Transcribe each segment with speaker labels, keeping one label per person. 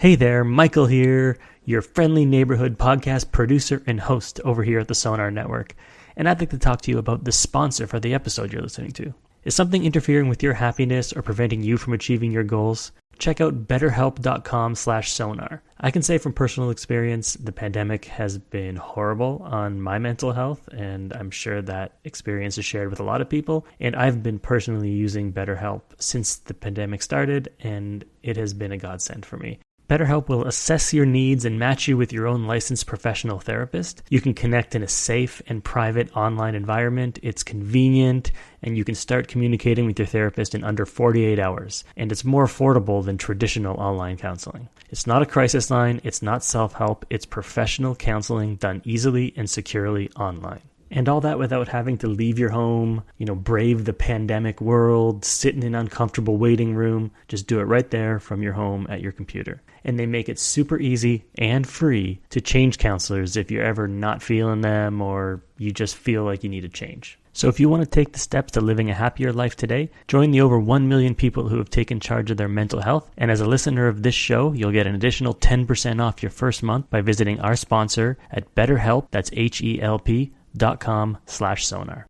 Speaker 1: Hey there, Michael here, your friendly neighborhood podcast producer and host over here at the Sonar Network. And I'd like to talk to you about the sponsor for the episode you're listening to. Is something interfering with your happiness or preventing you from achieving your goals? Check out betterhelp.com/sonar. I can say from personal experience, the pandemic has been horrible on my mental health, and I'm sure that experience is shared with a lot of people. And I've been personally using BetterHelp since the pandemic started, and it has been a godsend for me. BetterHelp will assess your needs and match you with your own licensed professional therapist. You can connect in a safe and private online environment. It's convenient, and you can start communicating with your therapist in under 48 hours. And it's more affordable than traditional online counseling. It's not a crisis line, it's not self-help, it's professional counseling done easily and securely online. And all that without having to leave your home, brave the pandemic world, sit in an uncomfortable waiting room. Just do it right there from your home at your computer. And they make it super easy and free to change counselors if you're ever not feeling them or you just feel like you need a change. So if you want to take the steps to living a happier life today, join the over 1 million people who have taken charge of their mental health. And as a listener of this show, you'll get an additional 10% off your first month by visiting our sponsor at BetterHelp, that's HELP.com/sonar.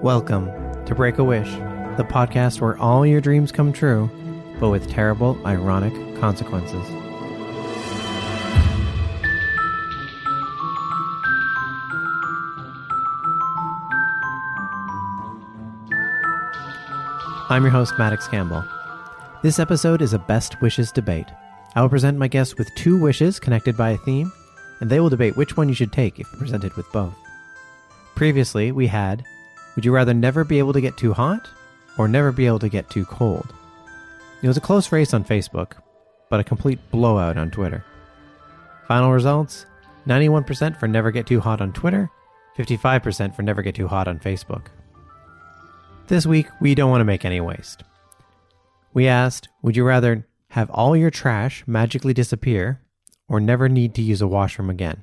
Speaker 2: Welcome to Break a Wish, the podcast where all your dreams come true, but with terrible, ironic consequences. I'm your host, Maddox Campbell. This episode is a Best Wishes debate. I will present my guests with 2 wishes connected by a theme, and they will debate which one you should take if presented with both. Previously, we had, would you rather never be able to get too hot or never be able to get too cold? It was a close race on Facebook, but a complete blowout on Twitter. Final results, 91% for never get too hot on Twitter, 55% for never get too hot on Facebook. This week, we don't want to make any waste. We asked, would you rather have all your trash magically disappear or never need to use a washroom again?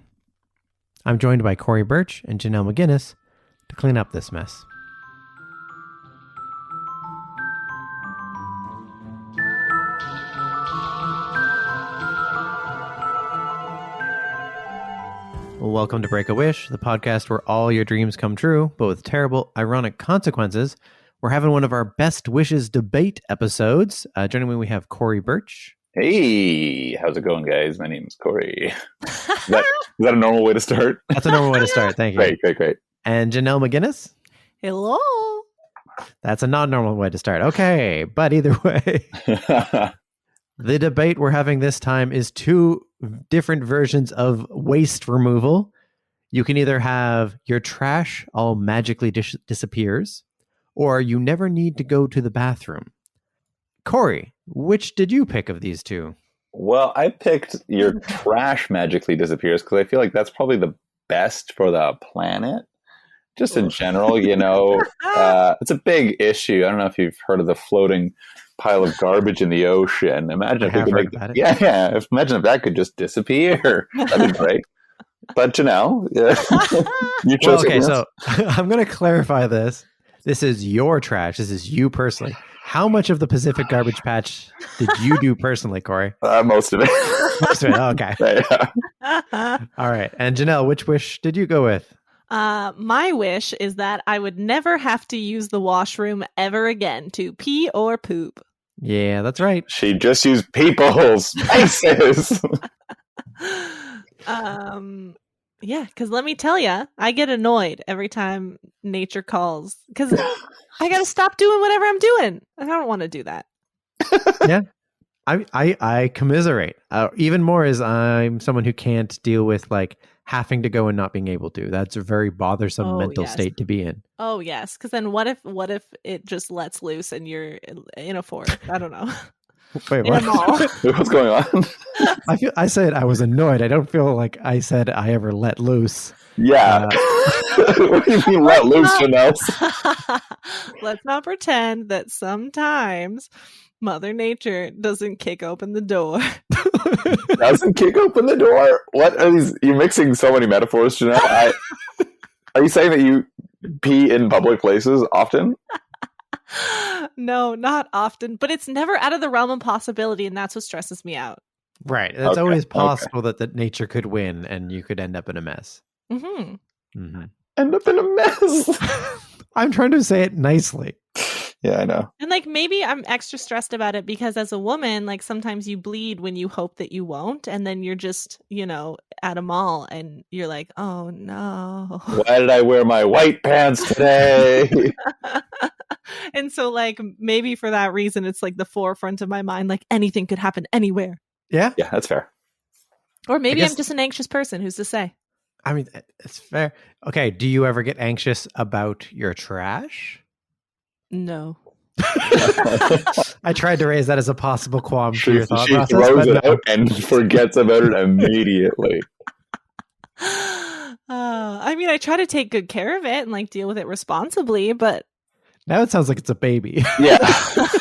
Speaker 2: I'm joined by Corey Birch and Janelle McGinnis to clean up this mess. Well, welcome to Break a Wish, the podcast where all your dreams come true, but with terrible, ironic consequences. We're having one of our Best Wishes debate episodes. Joining me, we have Corey Birch.
Speaker 3: Hey, how's it going, guys? My name is Corey. Is that a normal way to start?
Speaker 2: That's a normal way to start. Thank you.
Speaker 3: Great.
Speaker 2: And Janelle McGinnis.
Speaker 4: Hello.
Speaker 2: That's a non-normal way to start. Okay, but either way, the debate we're having this time is 2 different versions of waste removal. You can either have your trash all magically disappears, or you never need to go to the bathroom. Corey, which did you pick of these 2?
Speaker 3: Well, I picked your trash magically disappears because I feel like that's probably the best for the planet. Just in general, it's a big issue. I don't know if you've heard of the floating pile of garbage in the ocean. Imagine if we could make that. Yeah. Imagine if that could just disappear. That'd be great. But Janelle, you chose.
Speaker 2: Okay, so I'm going to clarify this. This is your trash. This is you personally. How much of the Pacific Garbage Patch did you do personally, Corey?
Speaker 3: Most of it.
Speaker 2: Most of it. Okay.
Speaker 3: Yeah.
Speaker 2: All right. And Janelle, which wish did you go with?
Speaker 4: My wish is that I would never have to use the washroom ever again to pee or poop.
Speaker 2: Yeah, that's right.
Speaker 3: She just used people's faces.
Speaker 4: Yeah, because let me tell you, I get annoyed every time nature calls because I got to stop doing whatever I'm doing. I don't want to do that.
Speaker 2: Yeah, I commiserate. Even more as I'm someone who can't deal with having to go and not being able to. That's a very bothersome mental state to be in.
Speaker 4: Oh yes, because then what if it just lets loose and you're in a forest? I don't know.
Speaker 2: Wait, what?
Speaker 3: What's going on?
Speaker 2: I said I was annoyed. I don't feel like I said I ever let loose.
Speaker 3: Yeah. What do you mean let loose, Janelle?
Speaker 4: Let's not pretend that sometimes Mother Nature doesn't kick open the door.
Speaker 3: Doesn't kick open the door? What are these? You're mixing so many metaphors, Janelle. Are you saying that you pee in public places often?
Speaker 4: No, not often, but it's never out of the realm of possibility, and that's what stresses me out.
Speaker 2: Right. It's
Speaker 3: Okay,
Speaker 2: always
Speaker 3: okay.
Speaker 2: possible that nature could win and you could end up in a mess.
Speaker 4: Hmm.
Speaker 2: Mm-hmm.
Speaker 3: End up in a mess.
Speaker 2: I'm trying to say it nicely.
Speaker 3: Yeah, I know.
Speaker 4: And like maybe I'm extra stressed about it because as a woman, like sometimes you bleed when you hope that you won't, and then you're just, at a mall and you're like, oh no.
Speaker 3: Why did I wear my white pants today?
Speaker 4: And so like maybe for that reason it's like the forefront of my mind, like anything could happen anywhere.
Speaker 2: Yeah.
Speaker 3: Yeah, that's fair.
Speaker 4: Or maybe
Speaker 2: guess-
Speaker 4: I'm just an anxious person, who's to say?
Speaker 2: I mean, it's fair. Okay. Do you ever get anxious about your trash?
Speaker 4: No.
Speaker 2: I tried to raise that as a possible qualm to your thought
Speaker 3: She
Speaker 2: process,
Speaker 3: throws
Speaker 2: but
Speaker 3: it
Speaker 2: no.
Speaker 3: out and forgets about it immediately.
Speaker 4: I mean, I try to take good care of it and like deal with it responsibly, but
Speaker 2: Now it sounds like it's a baby.
Speaker 3: Yeah.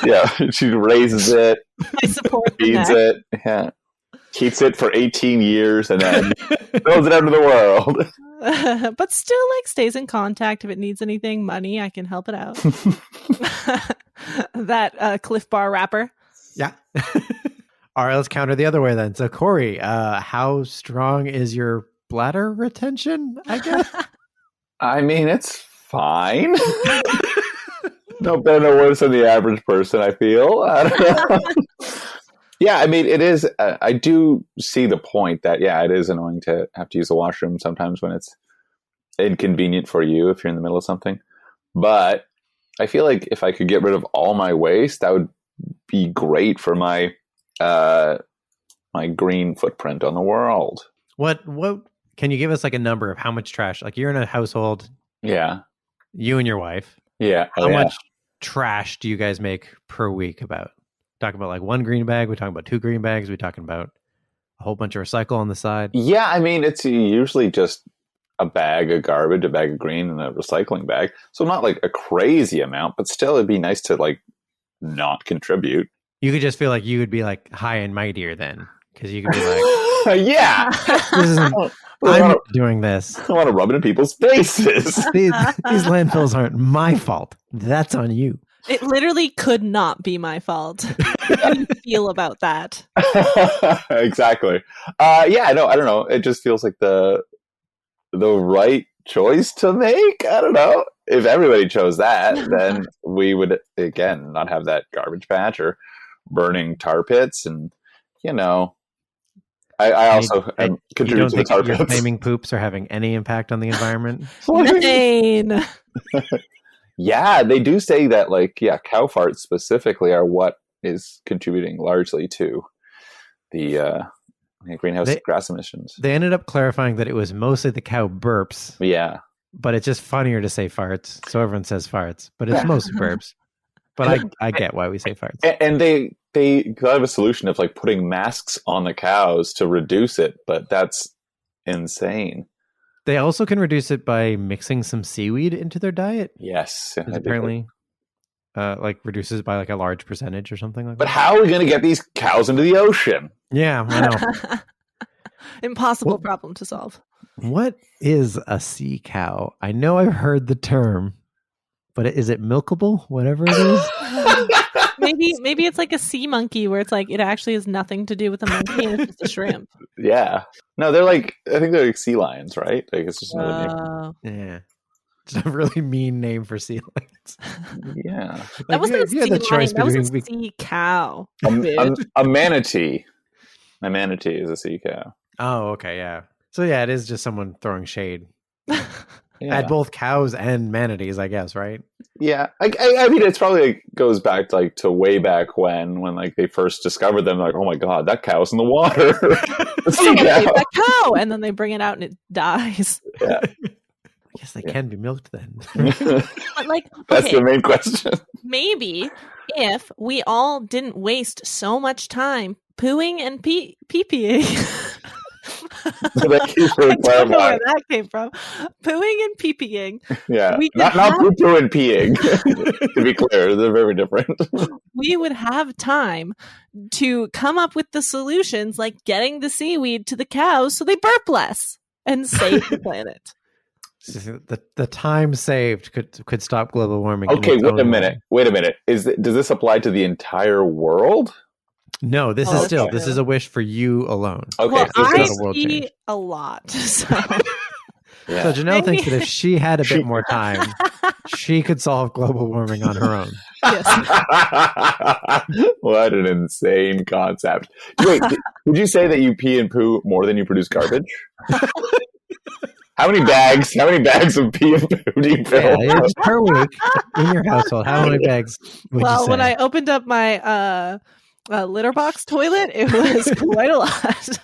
Speaker 3: Yeah. She raises it,
Speaker 4: I support the
Speaker 3: feeds
Speaker 4: neck.
Speaker 3: it, yeah. Keeps it for 18 years and then throws it out into the world.
Speaker 4: But still like stays in contact. If it needs anything, money, I can help it out. That Cliff Bar wrapper.
Speaker 2: Yeah. All right, let's counter the other way then. So, Corey, how strong is your bladder retention, I guess?
Speaker 3: I mean, it's fine. No better, no worse than the average person, I feel. I don't know. Yeah, I mean, it is. I do see the point that, yeah, it is annoying to have to use the washroom sometimes when it's inconvenient for you if you're in the middle of something. But I feel like if I could get rid of all my waste, that would be great for my my green footprint on the world.
Speaker 2: What can you give us like a number of how much trash? Like you're in a household,
Speaker 3: Yeah.
Speaker 2: you and your wife.
Speaker 3: Yeah.
Speaker 2: How much trash do you guys make per week about? Talking about like one green bag? We're talking about 2 green bags? We're talking about a whole bunch of recycle on the side?
Speaker 3: Yeah, I mean, it's usually just a bag of garbage, a bag of green, and a recycling bag. So not like a crazy amount, but still it'd be nice to like not contribute.
Speaker 2: You could just feel like you would be like high and mightier then. Because you could be like,
Speaker 3: Yeah.
Speaker 2: this isn't, I'm not doing this.
Speaker 3: I want to rub it in people's faces.
Speaker 2: These landfills aren't my fault. That's on you.
Speaker 4: It literally could not be my fault. How do you feel about that?
Speaker 3: Exactly. Yeah, no, I don't know. It just feels like the right choice to make. I don't know. If everybody chose that, then we would, again, not have that garbage patch or burning tar pits. And, I also contribute to the tar
Speaker 2: your
Speaker 3: pits.
Speaker 2: flaming poops are having any impact on the environment?
Speaker 4: Methane.
Speaker 3: Yeah, they do say that, like, cow farts specifically are what is contributing largely to the greenhouse gas emissions.
Speaker 2: They ended up clarifying that it was mostly the cow burps.
Speaker 3: Yeah.
Speaker 2: But it's just funnier to say farts. So everyone says farts, but it's mostly burps. But I get why we say farts.
Speaker 3: And they thought of a solution of like putting masks on the cows to reduce it, but that's insane.
Speaker 2: They also can reduce it by mixing some seaweed into their diet.
Speaker 3: Yes.
Speaker 2: It apparently like reduces by like a large percentage or something like
Speaker 3: But
Speaker 2: that.
Speaker 3: how are we going to get these cows into the ocean?
Speaker 2: Yeah, I know.
Speaker 4: Impossible problem to solve.
Speaker 2: What is a sea cow? I know I've heard the term, but is it milkable? Whatever it is.
Speaker 4: Maybe it's like a sea monkey where it's like it actually has nothing to do with a monkey and it's just a shrimp.
Speaker 3: Yeah. No, they're like, I think they're like sea lions, right? Like it's just another name.
Speaker 2: Yeah. It's a really mean name for sea lions.
Speaker 3: Yeah.
Speaker 4: That wasn't a
Speaker 2: you had
Speaker 4: sea
Speaker 2: the choice
Speaker 4: lion. That was a
Speaker 2: between
Speaker 4: sea cow.
Speaker 3: A manatee. A manatee is a sea cow.
Speaker 2: Oh, okay, yeah. So yeah, it is just someone throwing shade
Speaker 3: Yeah.
Speaker 2: at both cows and manatees, I guess, right?
Speaker 3: Yeah, I mean, it's probably like, goes back to way back when like they first discovered them. Like, oh my god, that cow's in the water.
Speaker 4: Someone saved that cow, and then they bring it out and it dies.
Speaker 3: Yeah,
Speaker 2: I guess they can be milked then.
Speaker 4: But like,
Speaker 3: that's
Speaker 4: okay,
Speaker 3: the main question.
Speaker 4: maybe if we all didn't waste so much time pooing and pee-peeing.
Speaker 3: So thank you for
Speaker 4: I don't know where
Speaker 3: clarifying.
Speaker 4: that came from. Pooing and pee-peeing.
Speaker 3: Yeah,
Speaker 4: We could
Speaker 3: not
Speaker 4: have-
Speaker 3: poo poo and peeing. To be clear, they're very different.
Speaker 4: We would have time to come up with the solutions, like getting the seaweed to the cows so they burp less and save the planet.
Speaker 2: The time saved could stop global warming. in
Speaker 3: Okay,
Speaker 2: its
Speaker 3: wait
Speaker 2: own
Speaker 3: a
Speaker 2: way.
Speaker 3: minute. Wait a minute. Does this apply to the entire world?
Speaker 2: No, this
Speaker 4: Oh,
Speaker 2: is still
Speaker 4: okay.
Speaker 2: this is a wish for you alone.
Speaker 3: Okay,
Speaker 4: well,
Speaker 3: so
Speaker 2: it's
Speaker 4: I
Speaker 2: not a world
Speaker 4: pee
Speaker 2: change.
Speaker 4: a lot, so
Speaker 3: yeah.
Speaker 2: So Janelle thinks that if she had a
Speaker 3: She-
Speaker 2: bit more time, she could solve global warming on her own.
Speaker 4: yes.
Speaker 3: What an insane concept. Wait, did you say that you pee and poo more than you produce garbage? How many bags of pee and poo do you fill?
Speaker 2: Yeah, it's per week in your household. How many bags would you
Speaker 4: Well,
Speaker 2: say?
Speaker 4: when I opened up my litter box toilet, it was quite a lot.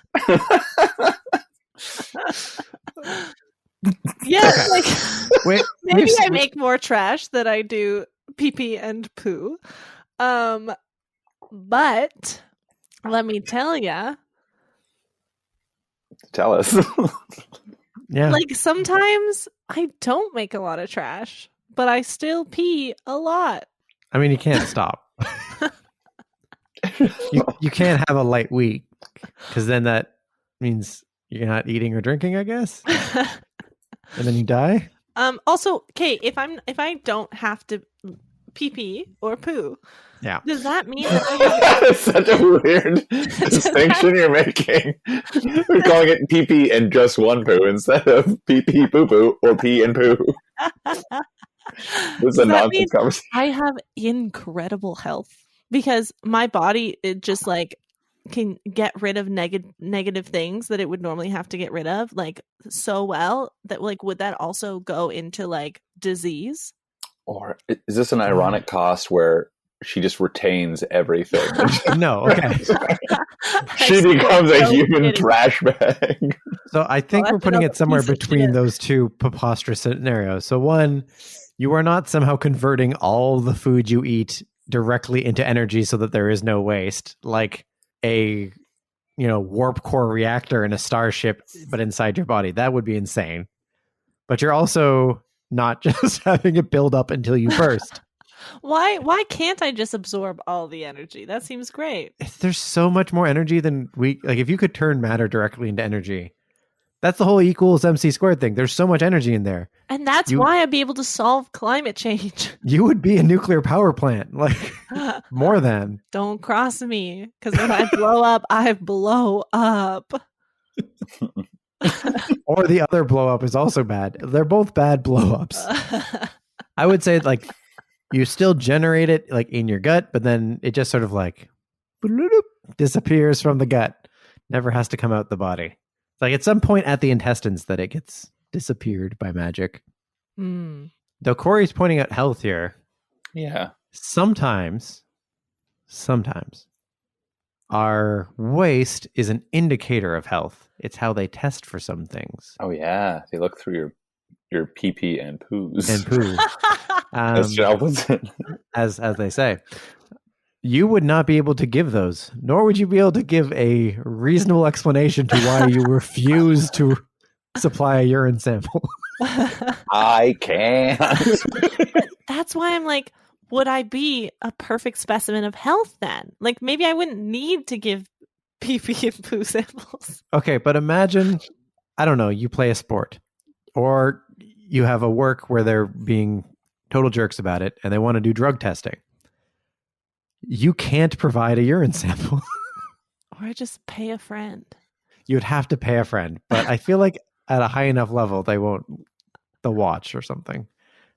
Speaker 4: Yeah,
Speaker 2: Okay.
Speaker 4: like
Speaker 2: Wait,
Speaker 4: maybe
Speaker 2: we've-
Speaker 4: I make more trash than I do pee pee and poo. But let me tell ya,
Speaker 3: Tell us.
Speaker 2: yeah.
Speaker 4: like sometimes I don't make a lot of trash, but I still pee a lot.
Speaker 2: I mean, you can't stop. You can't have a light week because then that means you're not eating or drinking, I guess, and then you die.
Speaker 4: Also, Kate, if I don't have to pee pee or poo,
Speaker 2: Yeah.
Speaker 4: does that mean that I have
Speaker 3: That's such a weird distinction you're making. We're calling it pee pee and just one poo instead of pee pee poo poo or pee and poo. This is a
Speaker 4: Does that mean
Speaker 3: nonsense conversation.
Speaker 4: I have incredible health because my body, it just like can get rid of negative things that it would normally have to get rid of like so well that like would that also go into like disease?
Speaker 3: Or is this an ironic cost where she just retains everything?
Speaker 2: No. Okay.
Speaker 3: She
Speaker 4: I'm
Speaker 3: becomes
Speaker 4: so
Speaker 3: a human
Speaker 4: kidding.
Speaker 3: trash bag.
Speaker 2: So I think
Speaker 4: Well,
Speaker 2: we're
Speaker 4: that's
Speaker 2: putting
Speaker 4: another
Speaker 2: it somewhere
Speaker 4: piece of
Speaker 2: between
Speaker 4: shit.
Speaker 2: those two preposterous scenarios. So one, you are not somehow converting all the food you eat directly into energy so that there is no waste, like a warp core reactor in a starship, but inside your body. That would be insane. But you're also not just having it build up until you burst.
Speaker 4: Why can't I just absorb all the energy? That seems great.
Speaker 2: There's so much more energy than if you could turn matter directly into energy. That's the whole E equals MC squared thing. There's so much energy in there.
Speaker 4: And that's why I'd be able to solve climate change.
Speaker 2: You would be a nuclear power plant, like more than.
Speaker 4: Don't cross me, because when I blow up, I blow up.
Speaker 2: Or the other blow up is also bad. They're both bad blow ups. I would say like you still generate it like in your gut, but then it just sort of like disappears from the gut. Never has to come out the body. It's like at some point at the intestines that it gets disappeared by magic.
Speaker 4: Mm.
Speaker 2: Though Corey's pointing out health here.
Speaker 3: Yeah.
Speaker 2: Sometimes our waste is an indicator of health. It's how they test for some things.
Speaker 3: Oh yeah. They look through your pee pee and poos.
Speaker 2: And poo.
Speaker 3: As Janelle puts it.
Speaker 2: as they say. You would not be able to give those, nor would you be able to give a reasonable explanation to why you refuse to supply a urine sample.
Speaker 3: I can't.
Speaker 4: That's why I'm like, would I be a perfect specimen of health then? Like maybe I wouldn't need to give pee pee and poo samples.
Speaker 2: Okay, but imagine, I don't know, you play a sport or you have a work where they're being total jerks about it and they want to do drug testing. You can't provide a urine sample.
Speaker 4: Or I just pay a friend.
Speaker 2: You'd have to pay a friend, but I feel like at a high enough level, they'll watch or something.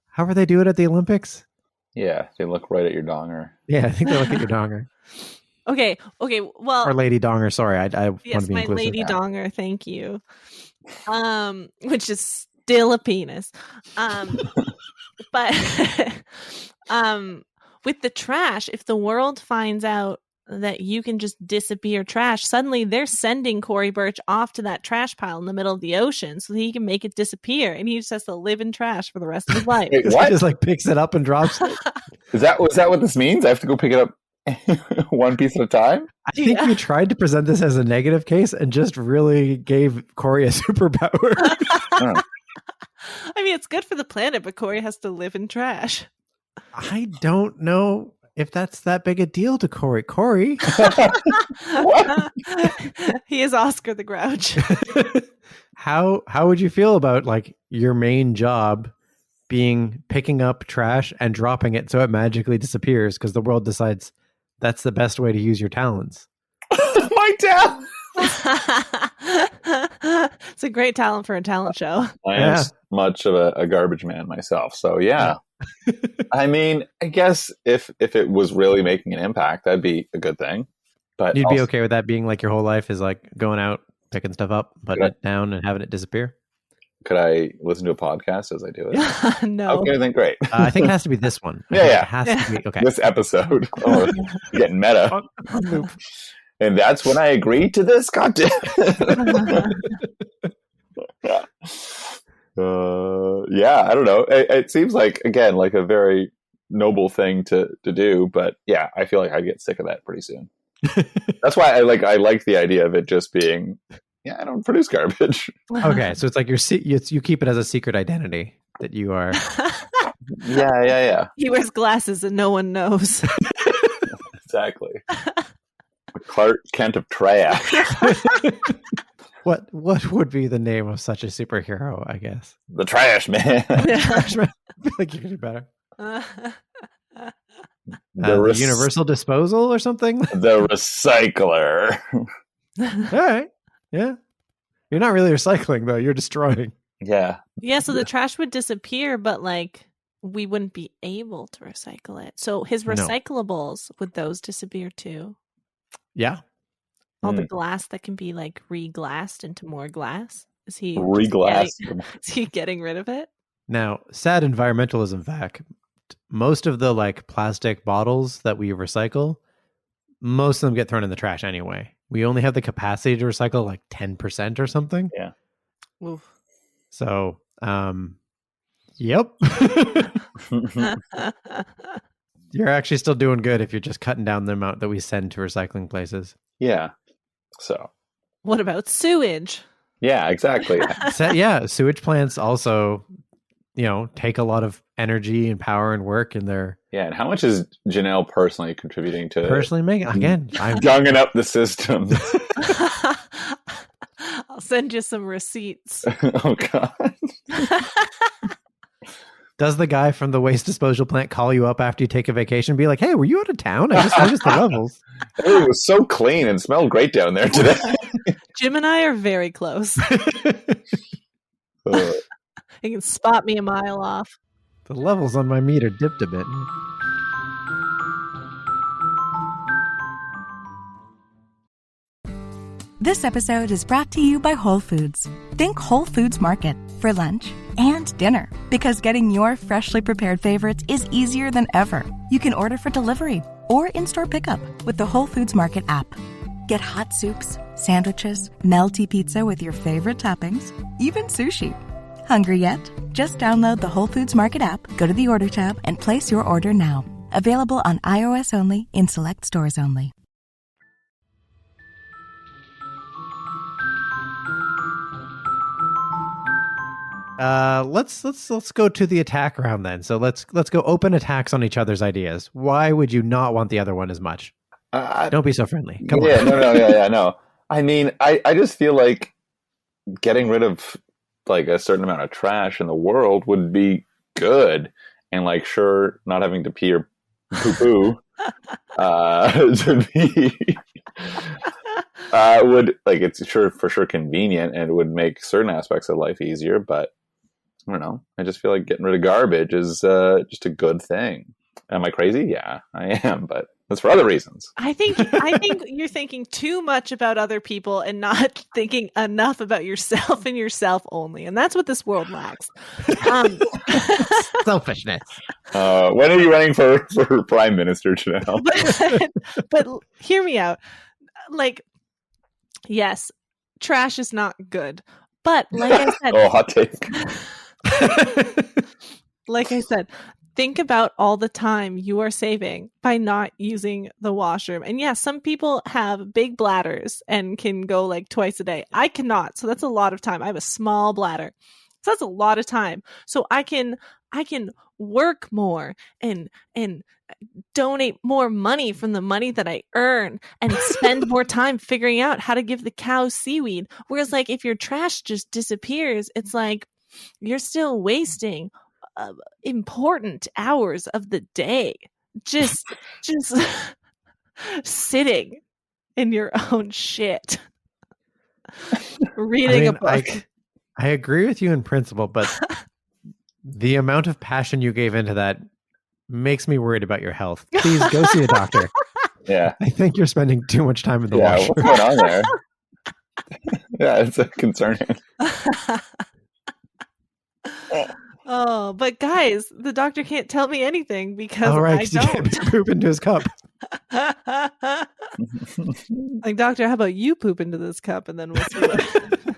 Speaker 2: However they do it at the Olympics.
Speaker 3: Yeah, they look right at your donger.
Speaker 2: Yeah, I think they look at your donger.
Speaker 4: Okay, well,
Speaker 2: Or lady donger, sorry. I want
Speaker 4: yes,
Speaker 2: to be
Speaker 4: my
Speaker 2: inclusive.
Speaker 4: lady donger, thank you. Which is still a penis. But with the trash, if the world finds out that you can just disappear trash, suddenly they're sending Corey Birch off to that trash pile in the middle of the ocean so that he can make it disappear, and he just has to live in trash for the rest of his life.
Speaker 3: Wait,
Speaker 2: He
Speaker 3: what?
Speaker 2: just like picks it up and drops it.
Speaker 3: Was that what this means? I have to go pick it up one piece at a time?
Speaker 2: I think you tried to present this as a negative case and just really gave Corey a superpower.
Speaker 3: Oh.
Speaker 4: I mean, it's good for the planet, but Corey has to live in trash.
Speaker 2: I don't know if that's that big a deal to Corey. Corey,
Speaker 3: What?
Speaker 4: He is Oscar the Grouch.
Speaker 2: How would you feel about like your main job being picking up trash and dropping it so it magically disappears because the world decides that's the best way to use your talents?
Speaker 3: My talent.
Speaker 4: It's a great talent for a talent show.
Speaker 3: I am much of a garbage man myself, so yeah. I mean, I guess if it was really making an impact, that'd be a good thing. But
Speaker 2: you'd be okay with that being like your whole life is like going out, picking stuff up, putting it down, and having it disappear?
Speaker 3: Could I listen to a podcast as I do it?
Speaker 4: No.
Speaker 3: Okay, then great.
Speaker 2: I think it has to be this one.
Speaker 3: Yeah.
Speaker 2: It has to be. Okay.
Speaker 3: This episode. Oh, getting meta. And that's when I agreed to this content. Yeah, I don't know. It seems like, again, like a very noble thing to do. But yeah, I feel like I'd get sick of that pretty soon. That's why I like the idea of it just being, I don't produce garbage.
Speaker 2: Okay, so it's like you keep it as a secret identity that you are.
Speaker 3: Yeah.
Speaker 4: He wears glasses and no one knows.
Speaker 3: Exactly. Clark Kent of trash.
Speaker 2: What would be the name of such a superhero, I guess?
Speaker 3: The Trash Man.
Speaker 2: Trash Man. I feel like you could do better. The Universal Disposal or something?
Speaker 3: The Recycler.
Speaker 2: All right. Yeah. You're not really recycling, though. You're destroying.
Speaker 3: Yeah.
Speaker 4: Yeah, so the trash would disappear, but like we wouldn't be able to recycle it. So his recyclables, would those disappear too?
Speaker 2: Yeah.
Speaker 4: All the glass that can be like re-glassed into more glass? Is he
Speaker 3: re-glassed?
Speaker 4: Is he getting rid of it?
Speaker 2: Now, sad environmentalism fact, most of the like plastic bottles that we recycle, most of them get thrown in the trash anyway. We only have the capacity to recycle like 10% or something.
Speaker 3: Yeah.
Speaker 4: Oof.
Speaker 2: So, yep. You're actually still doing good if you're just cutting down the amount that we send to recycling places.
Speaker 3: Yeah. So.
Speaker 4: What about sewage?
Speaker 3: Yeah, exactly.
Speaker 2: Sewage plants also, take a lot of energy and power and work in their.
Speaker 3: Yeah, and how much is Janelle personally contributing to?
Speaker 2: Personally making again, I'm
Speaker 3: gunging up the system.
Speaker 4: I'll send you some receipts.
Speaker 3: Oh God.
Speaker 2: Does the guy from the waste disposal plant call you up after you take a vacation and be like, hey, were you out of town? I just noticed the levels.
Speaker 3: It was so clean and smelled great down there today.
Speaker 4: Jim and I are very close. He can spot me a mile off.
Speaker 2: The levels on my meter dipped a bit.
Speaker 5: This episode is brought to you by Whole Foods. Think Whole Foods Market for lunch and dinner, because getting your freshly prepared favorites is easier than ever. You can order for delivery or in-store pickup with the Whole Foods Market app. Get hot soups, sandwiches, melty pizza with your favorite toppings, even sushi. Hungry yet? Just download the Whole Foods Market app, go to the Order tab, and place your order now. Available on iOS only, in select stores only.
Speaker 2: Let's go to the attack round then. So let's go open attacks on each other's ideas. Why would you not want the other one as much? Don't be so friendly. Come on.
Speaker 3: No. I mean, I just feel like getting rid of like a certain amount of trash in the world would be good, and like sure, not having to pee or poo to be would like it's for sure convenient and it would make certain aspects of life easier, but I don't know. I just feel like getting rid of garbage is just a good thing. Am I crazy? Yeah, I am, but that's for other reasons.
Speaker 4: I think you're thinking too much about other people and not thinking enough about yourself and yourself only, and that's what this world lacks.
Speaker 2: Selfishness.
Speaker 3: When are you running for prime minister, Janelle?
Speaker 4: But hear me out. Like, yes, trash is not good, but like I said,
Speaker 3: hot take.
Speaker 4: Like I said, think about all the time you are saving by not using the washroom. And yeah, some people have big bladders and can go like twice a day. I cannot. So that's a lot of time. I have a small bladder. So that's a lot of time. So I can work more and donate more money from the money that I earn and spend more time figuring out how to give the cows seaweed. Whereas like if your trash just disappears, it's like you're still wasting important hours of the day just sitting in your own shit. Reading a book.
Speaker 2: I agree with you in principle, but the amount of passion you gave into that makes me worried about your health. Please go see a doctor.
Speaker 3: Yeah.
Speaker 2: I think you're spending too much time in the
Speaker 3: Yeah,
Speaker 2: washroom.
Speaker 3: what's going on there? Yeah, it's concerning.
Speaker 4: Oh, but guys, the doctor can't tell me anything because
Speaker 2: All right,
Speaker 4: I
Speaker 2: 'cause you can't
Speaker 4: don't.
Speaker 2: poop into his cup.
Speaker 4: Like, doctor, how about you poop into this cup and then we'll see what...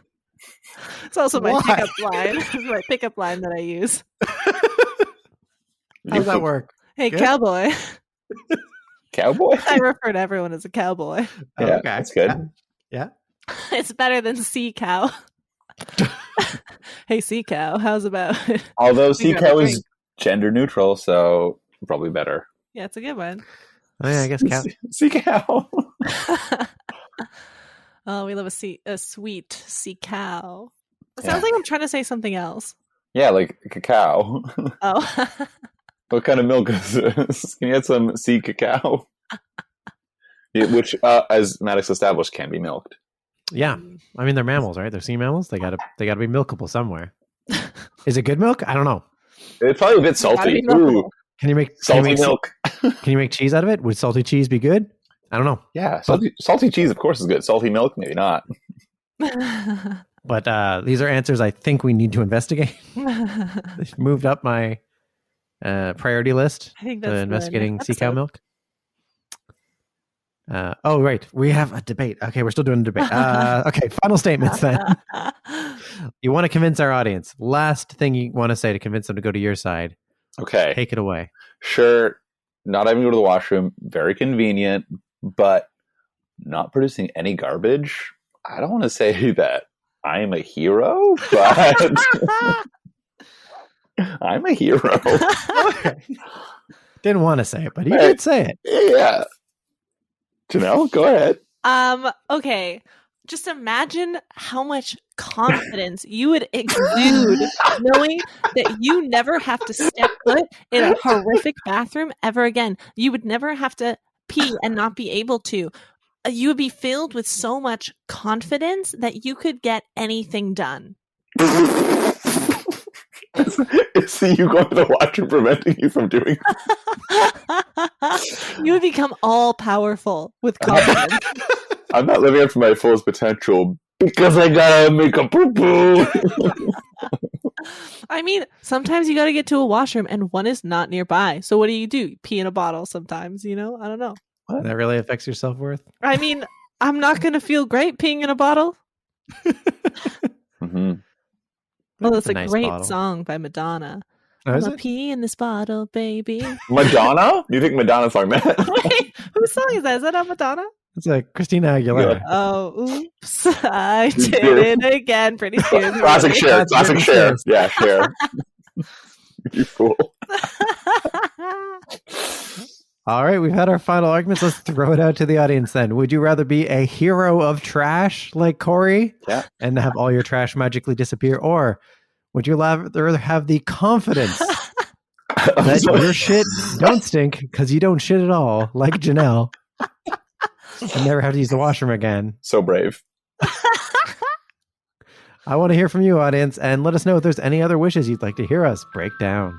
Speaker 4: It's also my
Speaker 2: Why?
Speaker 4: pickup line. It's my pickup line that I use.
Speaker 2: How does that work?
Speaker 4: Hey,
Speaker 2: Good?
Speaker 4: cowboy.
Speaker 3: Cowboy?
Speaker 4: I refer to everyone as a cowboy.
Speaker 2: Oh,
Speaker 3: Yeah,
Speaker 2: okay.
Speaker 3: that's good.
Speaker 2: Yeah.
Speaker 4: It's better than sea cow. Hey, sea cow, how's about it?
Speaker 3: Although
Speaker 4: We
Speaker 3: sea
Speaker 4: got a
Speaker 3: cow is
Speaker 4: drink.
Speaker 3: gender neutral, so probably better.
Speaker 4: Yeah, it's a good one.
Speaker 2: Oh, yeah, I guess cow.
Speaker 3: Sea cow.
Speaker 4: Oh, we love a sweet sea cow. It
Speaker 3: Yeah.
Speaker 4: sounds like I'm trying to say something else.
Speaker 3: Yeah, like cacao.
Speaker 4: Oh.
Speaker 3: What kind of milk is this? Can you add some sea cacao? Yeah, which, as Maddox established, can be milked.
Speaker 2: Yeah, I mean they're mammals, right? They're sea mammals. They gotta be milkable somewhere. Is it good milk? I don't know.
Speaker 3: It's probably a bit
Speaker 4: Gotta
Speaker 3: salty.
Speaker 4: be milkable.
Speaker 3: Ooh,
Speaker 2: Can you make
Speaker 3: salty milk.
Speaker 2: Can you make cheese out of it? Would salty cheese be good? I don't know.
Speaker 3: Yeah, salty cheese, of course, is good. Salty milk, maybe not.
Speaker 2: But these are answers I think we need to investigate. They've moved up my priority list
Speaker 4: I think
Speaker 2: to
Speaker 4: that's
Speaker 2: investigating
Speaker 4: the
Speaker 2: sea cow
Speaker 4: episode.
Speaker 2: milk. Oh, right. We have a debate. Okay, we're still doing a debate. Okay, final statements then. You want to convince our audience. Last thing you want to say to convince them to go to your side.
Speaker 3: Okay.
Speaker 2: Take it away.
Speaker 3: Sure, not having to go to the washroom, very convenient, but not producing any garbage. I don't want to say that I'm a hero, but I'm a hero.
Speaker 2: Didn't want to say it, but he
Speaker 3: Hey.
Speaker 2: did say it.
Speaker 3: Yeah. Janelle, go ahead.
Speaker 4: Okay. Just imagine how much confidence you would exude knowing that you never have to step foot in a horrific bathroom ever again. You would never have to pee and not be able to. You would be filled with so much confidence that you could get anything done.
Speaker 3: Is you going to the washroom preventing you from doing
Speaker 4: You would become all powerful with confidence.
Speaker 3: I'm not living up to my fullest potential because I gotta make a poo-poo.
Speaker 4: I mean, sometimes you got to get to a washroom and one is not nearby. So what do? You pee in a bottle sometimes, I don't know.
Speaker 2: That really affects your self-worth.
Speaker 4: I mean, I'm not going to feel great peeing in a bottle.
Speaker 3: Mm-hmm.
Speaker 4: Well, it's
Speaker 2: a
Speaker 4: a
Speaker 2: nice
Speaker 4: great
Speaker 2: bottle.
Speaker 4: song by Madonna.
Speaker 2: Oh,
Speaker 4: I'm
Speaker 2: is
Speaker 4: gonna
Speaker 2: it?
Speaker 4: pee in this bottle, baby.
Speaker 3: Madonna? Do you think Madonna song that?
Speaker 4: Wait, whose song is that? Is that not Madonna?
Speaker 2: It's like Christina Aguilera.
Speaker 4: Oh, oops. I
Speaker 3: You
Speaker 4: did
Speaker 3: did.
Speaker 4: it again. Pretty soon.
Speaker 3: Classic Cher.
Speaker 2: That's
Speaker 3: Classic
Speaker 2: Britney
Speaker 3: Cher.
Speaker 2: Spears.
Speaker 3: Yeah, Cher. You fool.
Speaker 2: All right, we've had our final arguments. Let's throw it out to the audience then. Would you rather be a hero of trash like Corey
Speaker 3: Yeah.
Speaker 2: and have all your trash magically disappear? Or would you rather have the confidence that your shit don't stink because you don't shit at all, like Janelle, and never have to use the washroom again?
Speaker 3: So brave.
Speaker 2: I want to hear from you, audience, and let us know if there's any other wishes you'd like to hear us break down.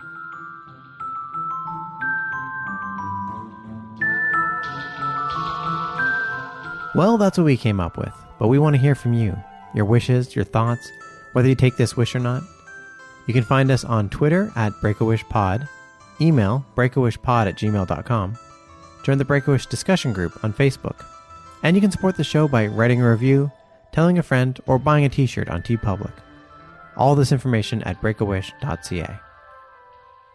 Speaker 2: Well, that's what we came up with, but we want to hear from you. Your wishes, your thoughts, whether you take this wish or not. You can find us on Twitter at BreakAWishPod, email breakawishpod@gmail.com, join the Break-A-Wish discussion group on Facebook, and you can support the show by writing a review, telling a friend, or buying a t-shirt on TeePublic. All this information at breakawish.ca.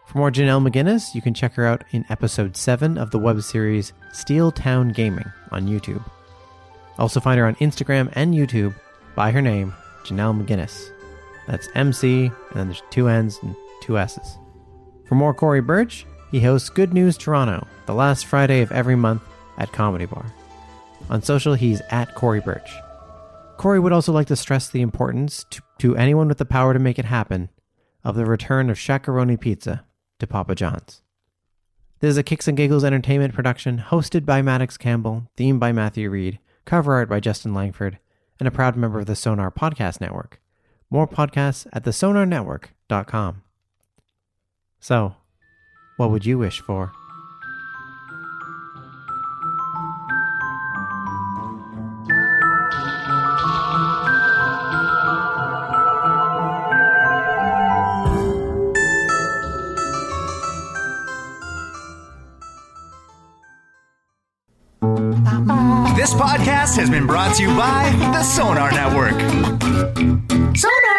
Speaker 2: For more Janelle McGinnis, you can check her out in episode 7 of the web series Steel Town Gaming on YouTube. Also find her on Instagram and YouTube by her name, Janelle McGinnis. That's MC, and then there's 2 N's and 2 S's. For more Corey Birch, he hosts Good News Toronto, the last Friday of every month at Comedy Bar. On social, he's at Corey Birch. Corey would also like to stress the importance, to anyone with the power to make it happen, of the return of Shakaroni Pizza to Papa John's. This is a Kicks and Giggles entertainment production hosted by Maddox Campbell, themed by Matthew Reed, cover art by Justin Langford, and a proud member of the Sonar Podcast Network. More podcasts at thesonarnetwork.com. So, what would you wish for?
Speaker 6: This podcast has been brought to you by the Sonar Network. Sonar!